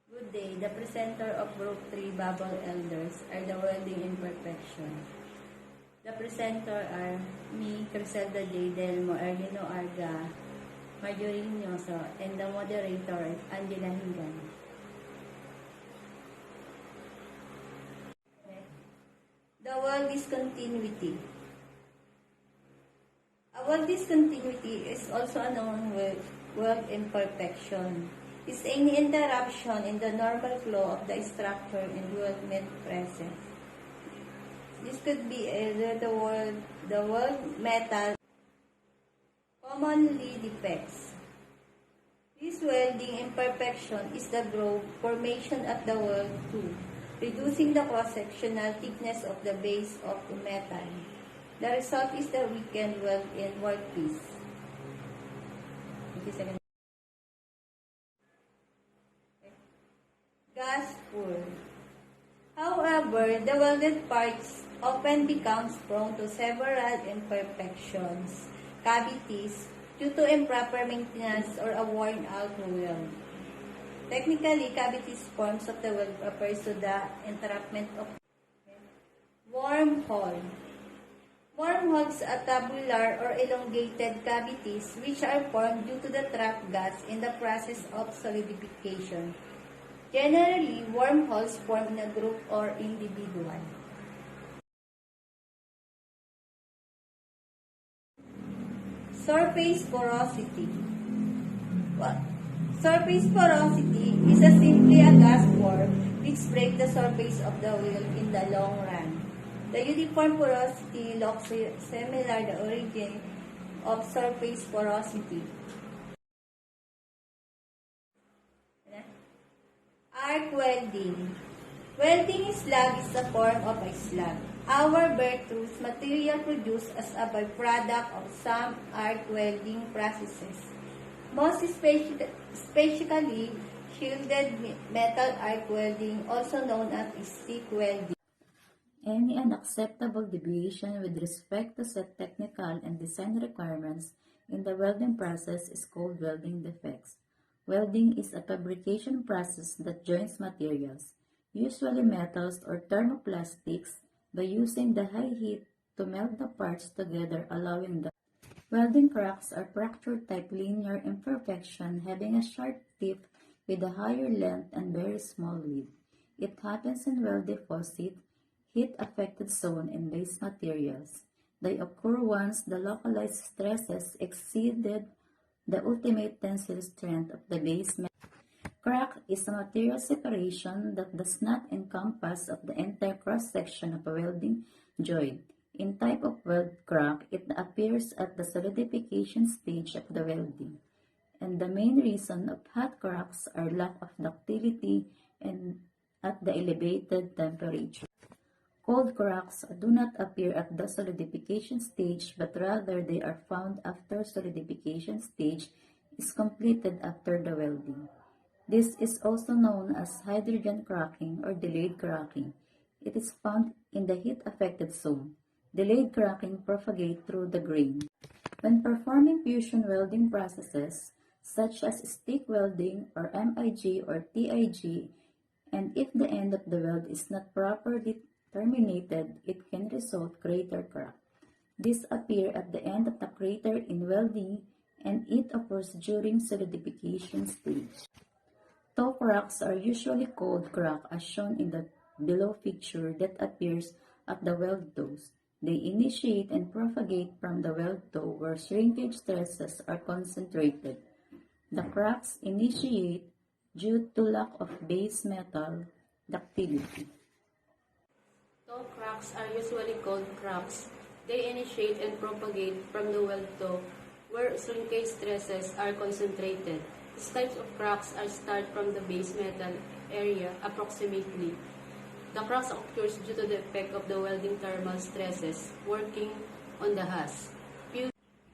Good day. The presenter of Group 3 Bubble Elders are the welding imperfection. The presenter are me, Criselda J. Delmo, Erlino Arga, Marjorie Nyoso, and the moderator is Angela Hingan. The weld discontinuity. A weld discontinuity is also known as weld imperfection. Is any interruption in the normal flow of the structure in weldment process. This could be either the weld metal, commonly defects. This welding imperfection is the groove formation at the weld tube, reducing the cross-sectional thickness of the base of the metal. The result is the weakened weld in workpiece. Gas pour. However, the welded parts often becomes prone to several imperfections, cavities, due to improper maintenance or a worn-out weld. Technically, cavities forms of the weld refers to the entrapment of wormhole. Wormholes are tabular or elongated cavities which are formed due to the trapped gas in the process of solidification. Generally, wormholes form in a group or individual. Surface porosity. Surface porosity is simply a gas pore which breaks the surface of the weld in the long run. The uniform porosity looks similar to the origin of surface porosity. Arc welding. Welding slag is a form of a slag. Our bare truss material produced as a byproduct of some arc welding processes. Most especially shielded metal arc welding, also known as stick welding. Any unacceptable deviation with respect to set technical and design requirements in the welding process is called welding defects. Welding is a fabrication process that joins materials, usually metals or thermoplastics, by using the high heat to melt the parts together, allowing the welding cracks are fracture-type linear imperfection having a sharp tip with a higher length and very small width. It happens in weld deposit, heat-affected zone, and base materials. They occur once the localized stresses exceeded the ultimate tensile strength of the base metal. Crack is a material separation that does not encompass of the entire cross-section of a welding joint. In type of weld crack, it appears at the solidification stage of the welding. And the main reason of hot cracks are lack of ductility and at the elevated temperature. Cold cracks do not appear at the solidification stage, but rather they are found after solidification stage is completed after the welding. This is also known as hydrogen cracking or delayed cracking. It is found in the heat-affected zone. Delayed cracking propagates through the grain. When performing fusion welding processes, such as stick welding or MIG or TIG, and if the end of the weld is not properly terminated, it can result crater crack. These appear at the end of the crater in welding, and it occurs during solidification stage. Toe cracks are usually cold crack as shown in the below picture that appears at the weld toes. They initiate and propagate from the weld toe where shrinkage stresses are concentrated. The cracks initiate due to lack of base metal ductility. Toe cracks are usually cold cracks. They initiate and propagate from the weld toe where shrinkage stresses are concentrated. These types of cracks are start from the base metal area approximately. The cracks occurs due to the effect of the welding thermal stresses working on the husk.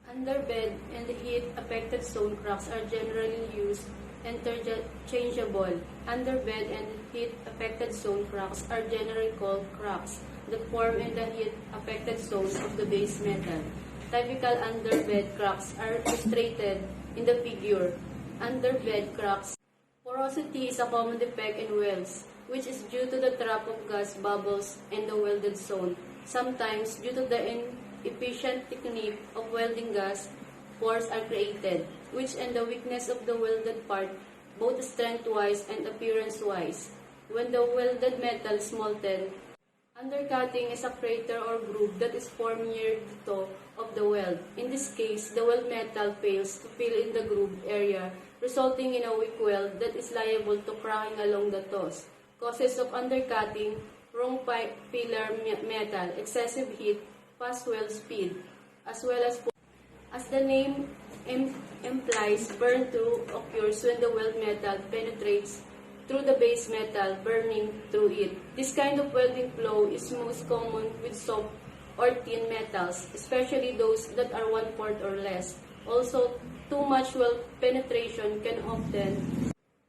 Underbed and heat-affected zone cracks are generally used interchangeable. Underbed and heat-affected zone cracks are generally called cracks that form in the heat-affected zones of the base metal. Typical underbed cracks are illustrated in the figure. Underbed cracks Porosity is a common defect in welds, which is due to the trap of gas bubbles in the welded zone. Sometimes, due to the inefficient technique of welding gas, pores are created, which and the weakness of the welded part, both strength-wise and appearance-wise. When the welded metal is molten, undercutting is a crater or groove that is formed near the toe of the weld. In this case, the weld metal fails to fill in the groove area, resulting in a weak weld that is liable to cracking along the toes. Causes of undercutting: wrong filler metal, excessive heat, fast weld speed, as well as the name implies, burn-through occurs when the weld metal penetrates through the base metal, burning through it. This kind of welding flow is most common with soft or thin metals, especially those that are 1/4 or less. Also, too much weld penetration can often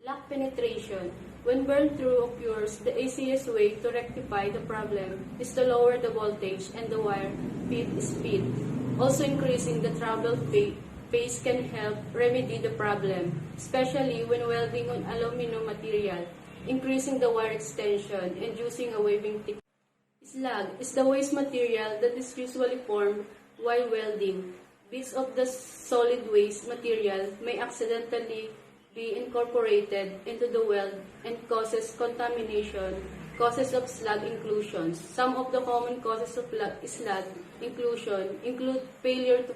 lack penetration. When burn-through occurs, the easiest way to rectify the problem is to lower the voltage and the wire feed speed. Also, increasing the travel phase can help remedy the problem, especially when welding on aluminum material, increasing the wire extension and using a weaving technique. Slag is the waste material that is usually formed while welding. Bits of the solid waste material may accidentally be incorporated into the weld and causes contamination. Causes of slag inclusions. Some of the common causes of slag inclusion include failure to